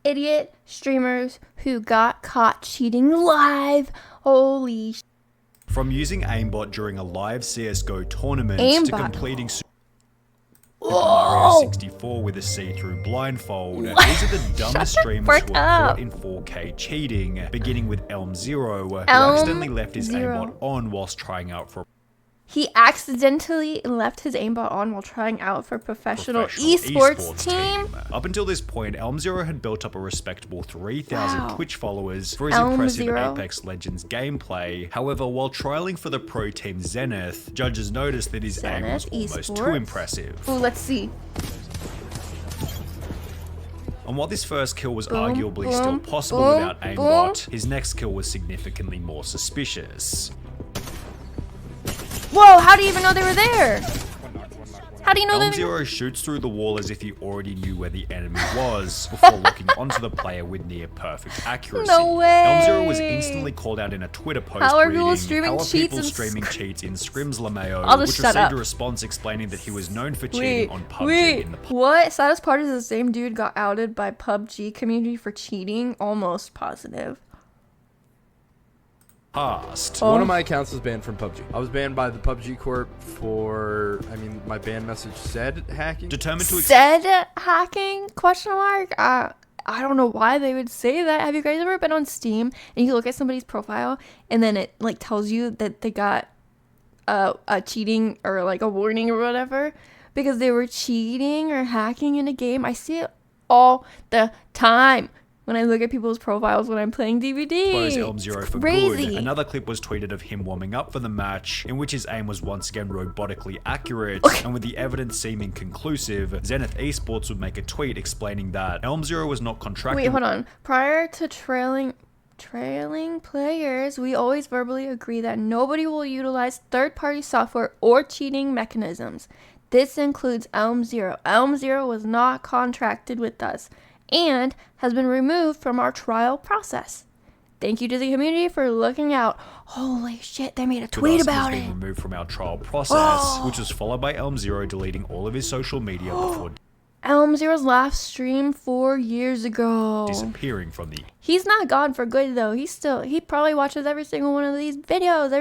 idiot streamers who got caught cheating live. Holy sh. From using aimbot during a live CSGO tournament to completing Super Mario 64 with a see-through blindfold. These are the dumbest streamers who are caught in 4K cheating, beginning with Elm0, who accidentally left his aimbot on whilst trying out for He accidentally left his aimbot on while trying out for professional esports team. Up until this point, Elm0 had built up a respectable 3,000 Twitch followers for his impressive Apex Legends gameplay. However, while trialing for the pro team Zenith, judges noticed that his aim was almost too impressive. Ooh, let's see. And while this first kill was arguably still possible without aimbot, his next kill was significantly more suspicious. Whoa, how do you even know they were there? How do you know that? Elm0 shoots through the wall as if he already knew where the enemy was before looking onto the player with near perfect accuracy. No way. Elm0 was instantly called out in a Twitter post How are reading, people streaming cheats in Scrims LMAO, I'll which just received shut up. a response explaining that he was known for cheating on PUBG in the past. What? Saddest part is the same dude got outed by PUBG community for cheating. Almost positive. One of my accounts was banned from PUBG. I was banned by the PUBG Corp for, my ban message said hacking. Determined to said hacking? Question mark. I don't know why they would say that. Have you guys ever been on Steam and you look at somebody's profile and then it like tells you that they got a cheating or like a warning or whatever because they were cheating or hacking in a game? I see it all the time when I look at people's profiles when I'm playing DVD. Elm0 for good. Another clip was tweeted of him warming up for the match, in which his aim was once again robotically accurate, and with the evidence seeming conclusive, Zenith Esports would make a tweet explaining that Elm0 was not contracted. Wait, hold on. Prior to trailing players, we always verbally agree that nobody will utilize third-party software or cheating mechanisms. This includes Elm0. Elm0 was not contracted with us and has been removed from our trial process. Thank you to the community for looking out. Holy shit, they made a tweet about it. Removed from our trial process, which was followed by Elm0 deleting all of his social media before Elm0's last stream 4 years ago. Disappearing from the... He's not gone for good though. He probably watches every single one of these videos.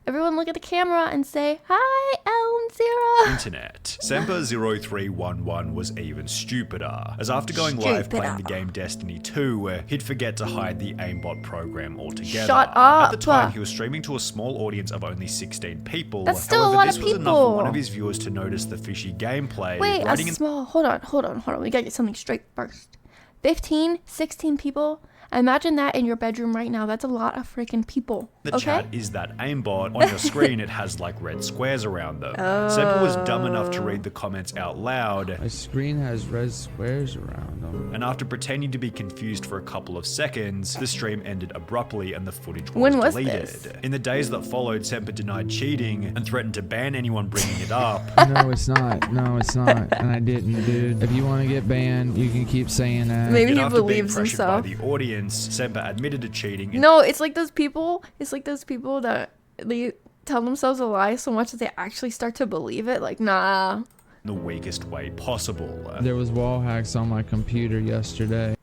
Everyone look at the camera and say, "Hi, Elm0." Internet. Semper0311 was even stupider, as after going live playing the game Destiny 2, he'd forget to hide the aimbot program altogether. Shut up. At the time, he was streaming to a small audience of only 16 people. That's still a lot of this was enough for one of his viewers to notice the fishy gameplay. Wait, hold on. We gotta get something straight first. 15, 16 people? Imagine that in your bedroom right now. That's a lot of freaking people. The chat is that aimbot. On your screen, it has like red squares around them. Semper was dumb enough to read the comments out loud. My screen has red squares around them. And after pretending to be confused for a couple of seconds, the stream ended abruptly and the footage was deleted. This? In the days that followed, Semper denied cheating and threatened to ban anyone bringing it up. No, it's not. No, it's not. And I didn't, dude. If you want to get banned, you can keep saying that. Maybe he believes himself. By the audience, Semper admitted to cheating. No, it's like those people that they tell themselves a lie so much that they actually start to believe it. Like, nah. The weakest way possible. There was wall hacks on my computer yesterday.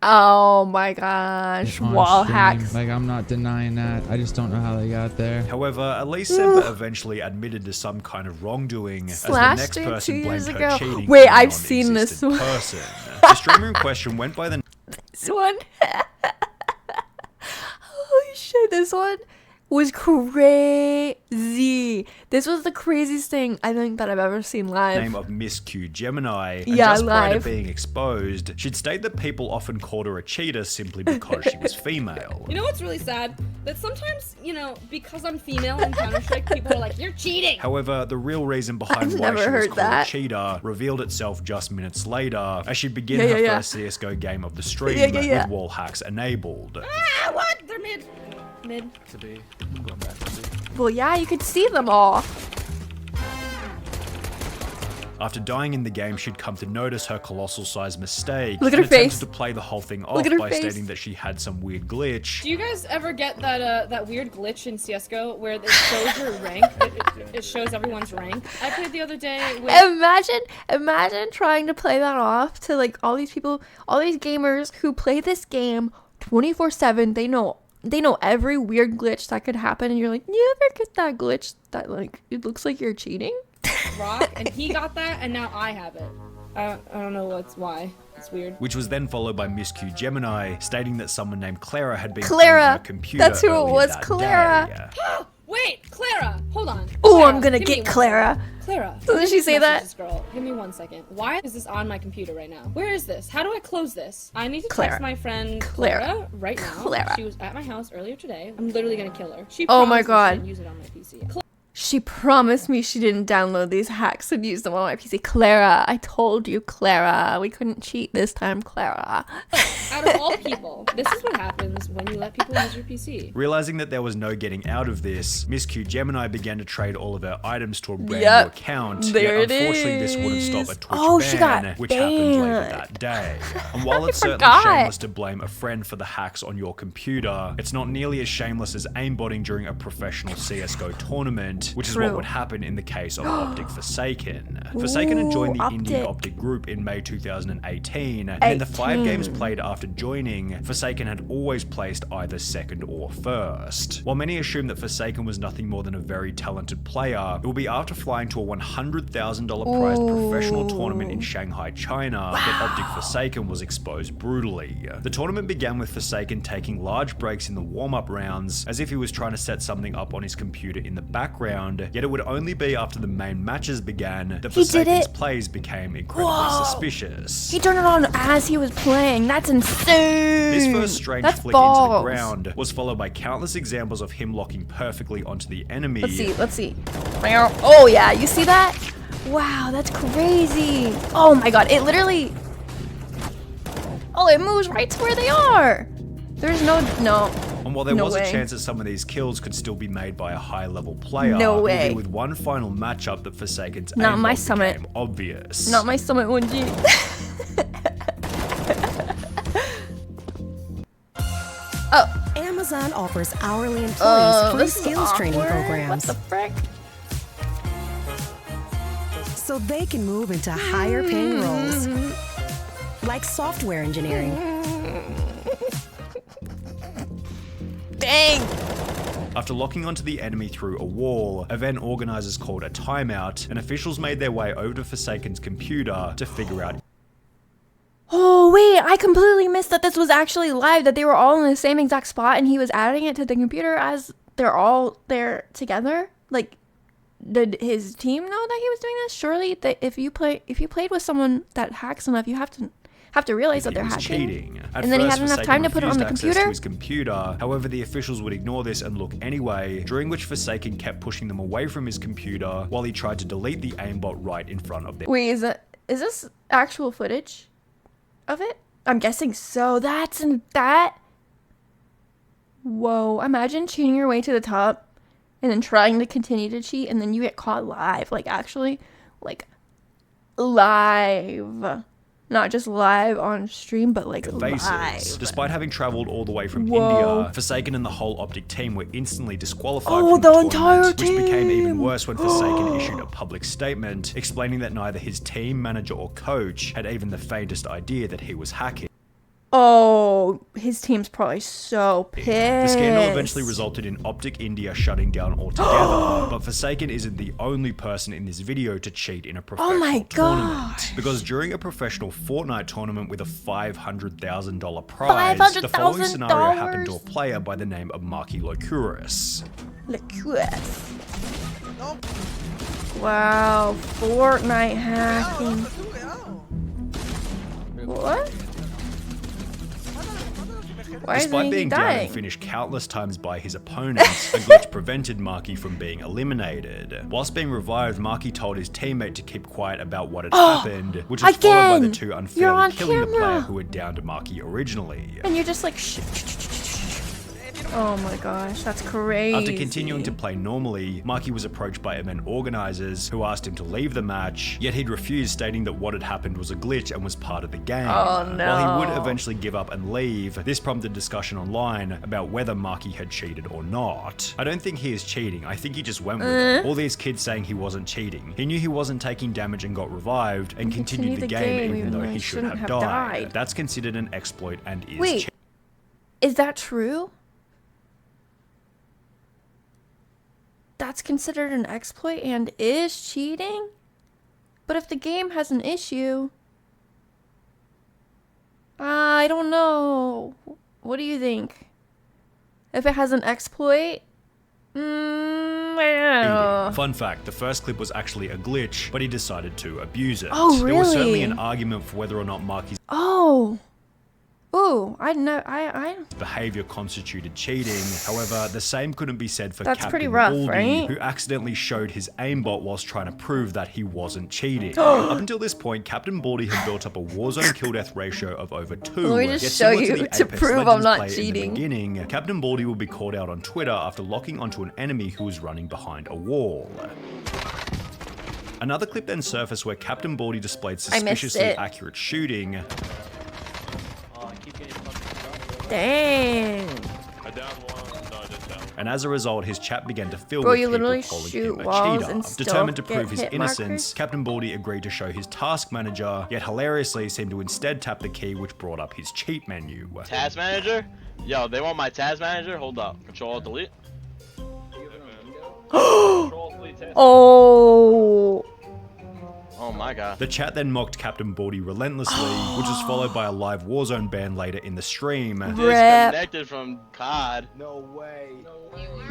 Oh my gosh, wall hacks. Like, I'm not denying that. I just don't know how they got there. However, at least Semper eventually admitted to some kind of wrongdoing, as the next person blamed her cheating. Wait, I've seen this one. The streamer in question went by the... This one? Holy shit, this one was crazy. This was the craziest thing I think that I've ever seen live. Name of Miss Q Gemini. Yeah, and just prior live. to being exposed, she'd state that people often called her a cheater simply because she was female. You know what's really sad? That sometimes, because I'm female in Counter-Strike, people are like, "You're cheating." However, the real reason behind why she was called a cheater revealed itself just minutes later, as she began her first CSGO game of the stream with wall hacks enabled. Ah, what? They're mid. To be. I'm going back to B. Well, yeah, you could see them all. After dying in the game, she'd come to notice her colossal-sized mistake. Look at her face. To play the whole thing off by stating that she had some weird glitch. Do you guys ever get that weird glitch in CS:GO where it shows your rank? It shows everyone's rank. I played the other day with... Imagine trying to play that off to like all these people, all these gamers who play this game 24/7. They know every weird glitch that could happen, and you're like, you ever get that glitch that like it looks like you're cheating? Rock, and he got that, and now I have it. I don't know why. It's weird. Which was then followed by Miss Q Gemini stating that someone named Clara had been playing on her computer. That's who it was, Clara. Wait, Clara, hold on. Oh, I'm gonna get Clara. Clara. Did she say that? This girl. Give me 1 second. Why is this on my computer right now? Where is this? How do I close this? I need to text my friend Clara right now. She was at my house earlier today. I'm literally gonna kill her. She oh my god. She didn't use it on my PC. She promised me she didn't download these hacks and use them on my PC. Clara, I told you, Clara. We couldn't cheat this time, Clara. Out of all people, this is what happens when you let people use your PC. Realizing that there was no getting out of this, Miss Q Gemini began to trade all of her items to a brand new account. There yet, it unfortunately, is. this wouldn't stop a Twitch ban, which happened later that day. And while it's certainly shameless to blame a friend for the hacks on your computer, it's not nearly as shameless as aimbotting during a professional CS:GO tournament, which is what would happen in the case of Optic Forsaken. Forsaken had joined the Indian Optic group in May 2018, and in the 5 games played after joining, Forsaken had always placed either second or first. While many assume that Forsaken was nothing more than a very talented player, it will be after flying to a $100,000 prized professional tournament in Shanghai, China, that Optic Forsaken was exposed brutally. The tournament began with Forsaken taking large breaks in the warm-up rounds, as if he was trying to set something up on his computer in the background, yet it would only be after the main matches began that Forsaken's plays became incredibly suspicious. He turned it on as he was playing. That's insane. This first strange flick into the ground was followed by countless examples of him locking perfectly onto the enemy. Let's see. Oh yeah, you see that? Wow, that's crazy. Oh my god, it literally... Oh, it moves right to where they are. There's no... And while there was a chance that some of these kills could still be made by a high-level player, no it way. would be with one final matchup that Forsaken's Not my aim summit. became obvious. Not my summit 1G. Amazon offers hourly employees free skills training programs. What the frick? So they can move into higher paying roles, like software engineering. Dang! After locking onto the enemy through a wall, event organizers called a timeout, and officials made their way over to Forsaken's computer to figure out. Oh wait, I completely missed that this was actually live, that they were all in the same exact spot and he was adding it to the computer as they're all there together. Like, did his team know that he was doing this? Surely that if you played with someone that hacks enough, you have to realize that they're hacking. Cheating. And then he had enough time to put it on the computer? To his computer. However, the officials would ignore this and look anyway, during which Forsaken kept pushing them away from his computer while he tried to delete the aimbot right in front of them. Wait, is this actual footage of it? I'm guessing so. Whoa, imagine cheating your way to the top and then trying to continue to cheat and then you get caught live. Like, actually, like, live. Not just live on stream, but like live. Despite having traveled all the way from India, Forsaken and the whole Optic team were instantly disqualified from the entire team. Which became even worse when Forsaken issued a public statement explaining that neither his team, manager, or coach had even the faintest idea that he was hacking. Oh, his team's probably so pissed. The scandal eventually resulted in Optic India shutting down altogether, but Forsaken isn't the only person in this video to cheat in a professional tournament. Because during a professional Fortnite tournament with a $500,000 prize, the following scenario happened to a player by the name of Marky Locuris. Wow, Fortnite hacking. What? Despite being down and finished countless times by his opponents, a glitch prevented Marky from being eliminated. Whilst being revived, Marky told his teammate to keep quiet about what had happened, which is followed by the two unfairly killing the player who had downed Marky originally. And you're just like, shh. Oh my gosh, that's crazy. After continuing to play normally, Marky was approached by event organizers who asked him to leave the match, yet he'd refused, stating that what had happened was a glitch and was part of the game. Oh no. While he would eventually give up and leave, this prompted discussion online about whether Marky had cheated or not. I don't think he is cheating, I think he just went with it. All these kids saying he wasn't cheating. He knew he wasn't taking damage and got revived and continued the game even though he should have died. That's considered an exploit and is cheating. Is that true? That's considered an exploit and is cheating? But if the game has an issue, I don't know. What do you think? If it has an exploit? I don't know. Fun fact, the first clip was actually a glitch, but he decided to abuse it. Oh, really? There was certainly an argument for whether or not Marky's behavior constituted cheating. However, the same couldn't be said for Captain Baldy, who accidentally showed his aimbot whilst trying to prove that he wasn't cheating. Up until this point, Captain Baldy had built up a Warzone kill death ratio of over 2. Let me just show you to prove I'm not cheating. In the beginning, Captain Baldy would be called out on Twitter after locking onto an enemy who was running behind a wall. Another clip then surfaced where Captain Baldy displayed suspiciously accurate shooting. Dang. And as a result, his chat began to fill with people calling him a cheater. Determined to prove his innocence, Captain Baldy agreed to show his task manager, yet hilariously seemed to instead tap the key which brought up his cheat menu. Task manager? Yo, they want my task manager? Hold up. Control Delete. Oh. Oh my god. The chat then mocked Captain Baldy relentlessly, which was followed by a live Warzone ban later in the stream. Disconnected from COD. No way.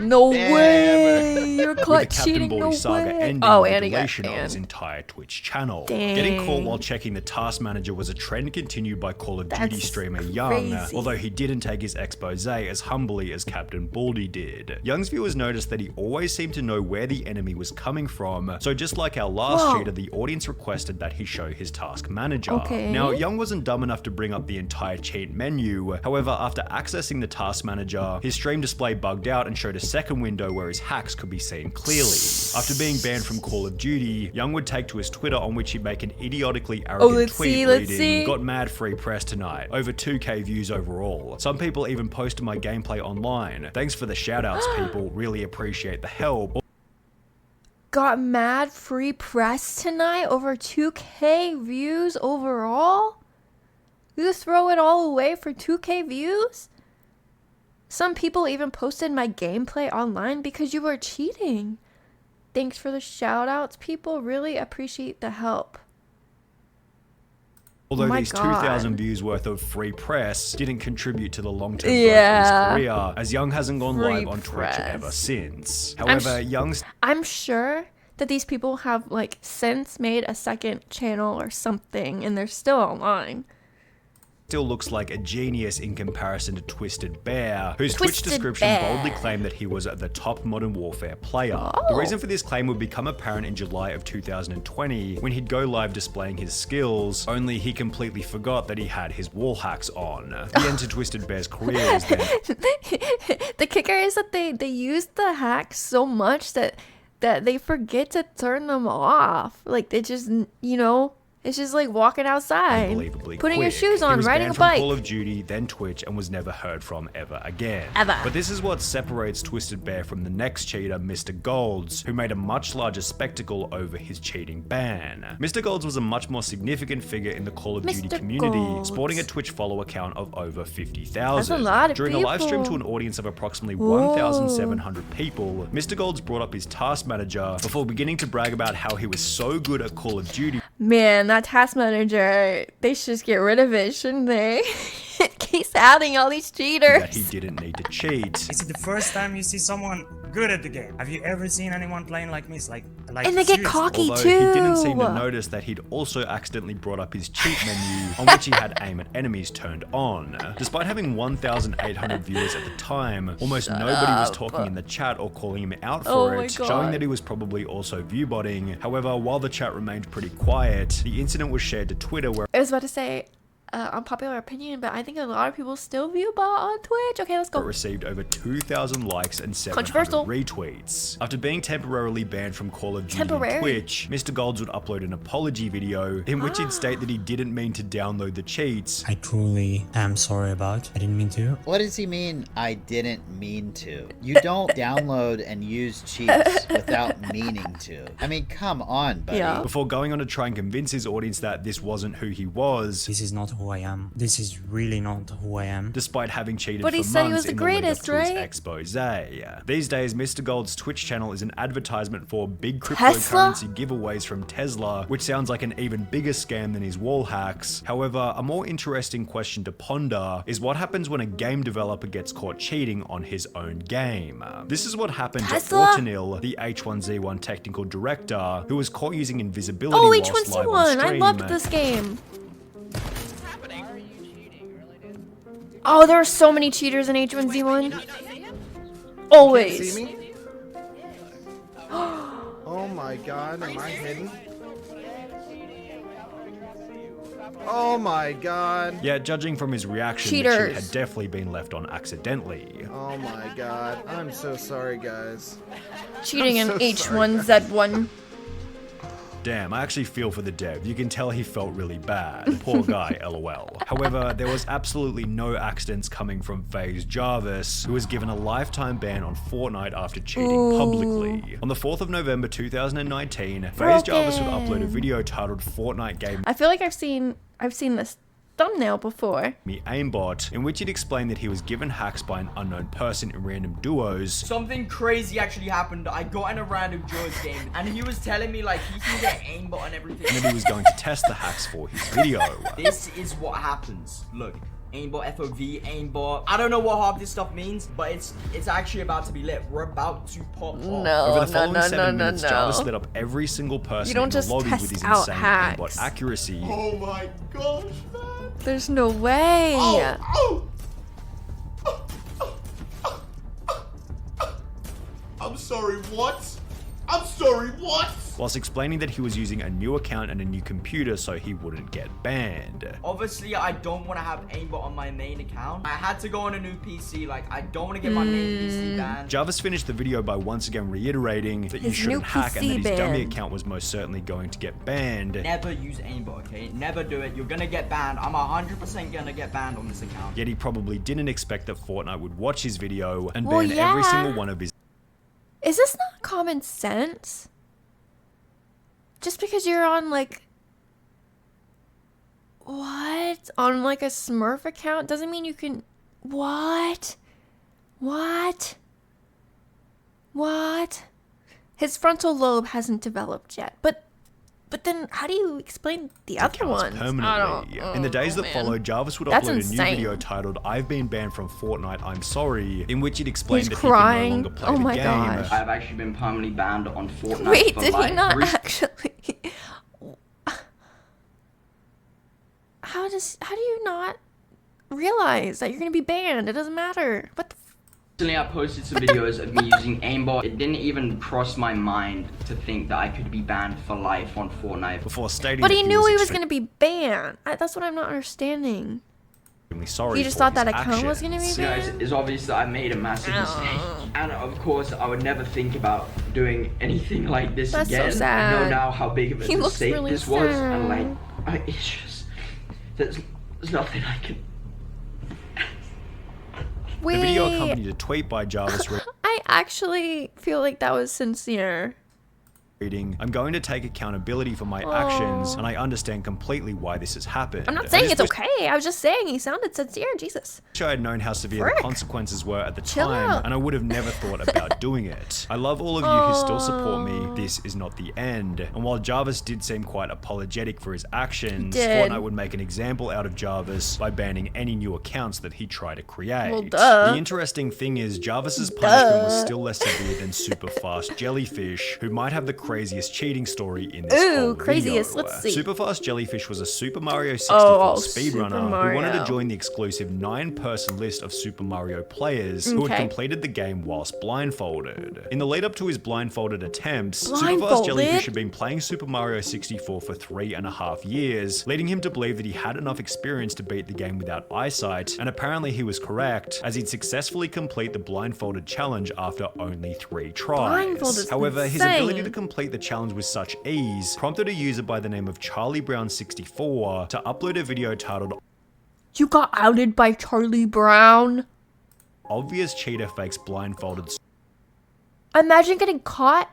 No way. You're caught cheating. Captain Baldy saga ending with the deletion of his entire Twitch channel. Getting caught while checking the task manager was a trend continued by Call of Duty streamer Young, although he didn't take his expose as humbly as Captain Baldy did. Young's viewers noticed that he always seemed to know where the enemy was coming from, so just like our last cheater, the audience requested that he show his task manager. Now, Young wasn't dumb enough to bring up the entire cheat menu. However, after accessing the task manager, his stream display bugged out and showed a second window where his hacks could be seen clearly. After being banned from Call of Duty, Young would take to his Twitter, on which he'd make an idiotically arrogant tweet reading, "Got mad free press tonight. Over 2K views overall. Some people even posted my gameplay online. Thanks for the shoutouts, people. Really appreciate the help." Got mad free press tonight, over 2K views overall? You throw it all away for 2K views? Some people even posted my gameplay online because you were cheating. Thanks for the shout outs, people. Really appreciate the help. Although these 2,000 views worth of free press didn't contribute to the long-term growth of his career, as Young hasn't gone live on Twitch ever since. However, I'm sure that these people have like since made a second channel or something, and they're still online. Still looks like a genius in comparison to Twisted Bear, whose Twitch description boldly claimed that he was the top Modern Warfare player. The reason for this claim would become apparent in July of 2020, when he'd go live displaying his skills, only he completely forgot that he had his wall hacks on. The end to Twisted Bear's career is then... The kicker is that they use the hacks so much that they forget to turn them off. Like, they just, you know... It's just like walking outside, putting your shoes on, riding a bike. He was banned from Call of Duty, then Twitch, and was never heard from ever again. But this is what separates Twisted Bear from the next cheater, Mr. Golds, who made a much larger spectacle over his cheating ban. Mr. Golds was a much more significant figure in the Call of Duty community, sporting a Twitch follower count of over 50,000. That's a lot of During a live stream to an audience of approximately 1,700 people, Mr. Golds brought up his task manager before beginning to brag about how he was so good at Call of Duty. Man, that task manager, they should just get rid of it, shouldn't they? It keeps adding all these cheaters. That he didn't need to cheat. Is it the first time you see someone good at the game? Have you ever seen anyone playing like me? And they get cocky Although too. He didn't seem to notice that he'd also accidentally brought up his cheat menu, on which he had aim at enemies turned on. Despite having 1,800 viewers at the time, almost nobody was talking in the chat or calling him out for it, showing that he was probably also viewbotting. However, while the chat remained pretty quiet, the incident was shared to Twitter where... I was about to say, unpopular opinion, but I think a lot of people still view bot on Twitch. Okay, let's go. It received over 2,000 likes and 700 retweets. After being temporarily banned from Call of Duty on Twitch, Mr. Golds would upload an apology video in which he'd state that he didn't mean to download the cheats. I truly am sorry about. I didn't mean to. What does he mean, I didn't mean to? You don't download and use cheats without meaning to. I mean, come on, buddy. Yeah. Before going on to try and convince his audience that this wasn't who he was. This is not who I am. This is really not who I am. Despite having cheated but for he said months he was the in the lead up greatest, to his right? expose. These days, Mr. Gold's Twitch channel is an advertisement for big cryptocurrency giveaways from Tesla, which sounds like an even bigger scam than his wall hacks. However, a more interesting question to ponder is what happens when a game developer gets caught cheating on his own game. This is what happened to Autonil, the H1Z1 technical director, who was caught using invisibility whilst live on stream. I loved this game. Oh, there are so many cheaters in H1Z1. Always. See me? Oh my god, am I hidden? Oh my god. Yeah, judging from his reaction, the cheat had definitely been left on accidentally. Oh my god. I'm so sorry, guys. Cheating in H1Z1. Damn, I actually feel for the dev. You can tell he felt really bad. Poor guy, lol. However, there was absolutely no accidents coming from FaZe Jarvis, who was given a lifetime ban on Fortnite after cheating publicly. On the 4th of November 2019, FaZe Jarvis would upload a video titled Fortnite Game I feel like I've seen this thumbnail before. Me aimbot, in which it explained that he was given hacks by an unknown person in random duos. Something crazy actually happened. I got in a random duos game and he was telling me like he can get aimbot and everything. And then he was going to test the hacks for his video. This is what happens. Look. Aimbot, FOV, aimbot. I don't know what half this stuff means, but it's actually about to be lit. We're about to pop off. Over the following 7 minutes, Jarvis lit up every single person in the lobby with his insane aimbot accuracy. Oh my gosh, man. There's no way. I'm sorry, what? I'm sorry, what? Whilst explaining that he was using a new account and a new computer so he wouldn't get banned. Obviously, I don't want to have aimbot on my main account. I had to go on a new PC. Like, I don't want to get my main PC banned. Jarvis finished the video by once again reiterating that you shouldn't hack and that his dummy account was most certainly going to get banned. Never use aimbot, okay? Never do it. You're gonna get banned. I'm 100% gonna get banned on this account. Yet he probably didn't expect that Fortnite would watch his video and ban every single one of his. Is this not common sense? Just because you're on like what? On like a Smurf account doesn't mean you can what? His frontal lobe hasn't developed yet. But then how do you explain the other ones? Permanently. In the days that followed, Jarvis would upload a new video titled I've been banned from Fortnite, I'm sorry, in which it explained that he could no longer play the game. Gosh. I've actually been permanently banned on Fortnite. Wait, did he not actually? How do you not realize that you're gonna be banned? It doesn't matter. What the Recently, I posted some videos of me using aimbot. It didn't even cross my mind to think that I could be banned for life on Fortnite. Before stating but he knew he was going to be banned. That's what I'm not understanding. Sorry he just thought that account was going to be banned? Guys, it's obvious that I made a massive mistake. And of course, I would never think about doing anything like this again. So sad. I know now how big of a mistake this was. And like, it's just, there's nothing I can... Wait. The video accompanied a tweet by Jarvis I actually feel like that was sincere. I'm going to take accountability for my actions, and I understand completely why this has happened. I'm not saying it's okay. I was just saying he sounded sincere. Jesus. I had known how severe the consequences were at the time, and I would have never thought about doing it. I love all of you who still support me. This is not the end. And while Jarvis did seem quite apologetic for his actions, Fortnite would make an example out of Jarvis by banning any new accounts that he tried to create. Well, duh. The interesting thing is Jarvis's punishment was still less severe than super fast jellyfish, who might have the craziest cheating story in this whole craziest. video. Let's see. Superfast Jellyfish was a Super Mario 64 speedrunner who wanted to join the exclusive 9-person list of Super Mario players who had completed the game whilst blindfolded. In the lead up to his blindfolded attempts, Superfast Jellyfish had been playing Super Mario 64 for 3.5 years, leading him to believe that he had enough experience to beat the game without eyesight, and apparently he was correct, as he'd successfully complete the blindfolded challenge after only 3 tries. However, his ability to complete the challenge with such ease prompted a user by the name of Charlie Brown 64 to upload a video titled "You got outed by Charlie Brown." Obvious cheater fakes blindfolded. Imagine getting caught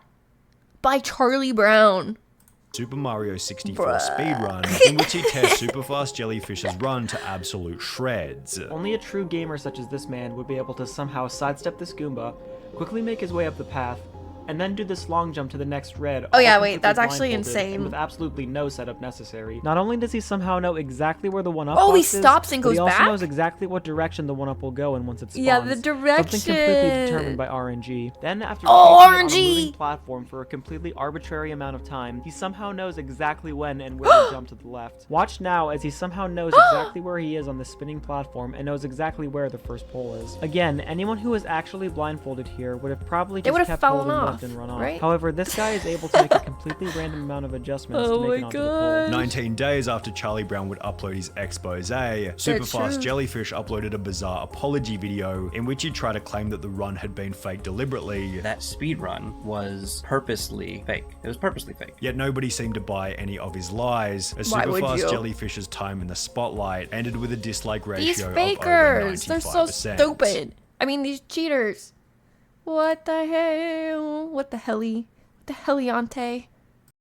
by Charlie Brown. Super Mario 64 speedrun, in which he tears Superfast Jellyfish's run to absolute shreds. Only a true gamer such as this man would be able to somehow sidestep this Goomba, quickly make his way up the path, and then do this long jump to the next red. Oh yeah, wait, that's actually insane. With absolutely no setup necessary. Not only does he somehow know exactly where the one-up he is, stops and goes but he back? also knows exactly what direction the one-up will go in once it spawns. Yeah, the direction. Something completely determined by RNG. Then after RNG! on a moving platform for a completely arbitrary amount of time, he somehow knows exactly when and where to jump to the left. Watch now as he somehow knows exactly where he is on the spinning platform and knows exactly where the first pole is. Again, anyone who was actually blindfolded here would have probably just kept holding left and run off. Right? However, this guy is able to make a completely random amount of adjustments to make it onto the pole. 19 days after Charlie Brown would upload his expose, Superfast Jellyfish uploaded a bizarre apology video in which he tried to claim that the run had been faked deliberately. That speed run was purposely fake. It was purposely fake. Yet nobody seemed to buy any of his lies, as Superfast Jellyfish's time in the spotlight ended with a dislike ratio These of fakers, over 95%. they're so stupid. I mean, these cheaters. What the hell? What the helly? What the heliante?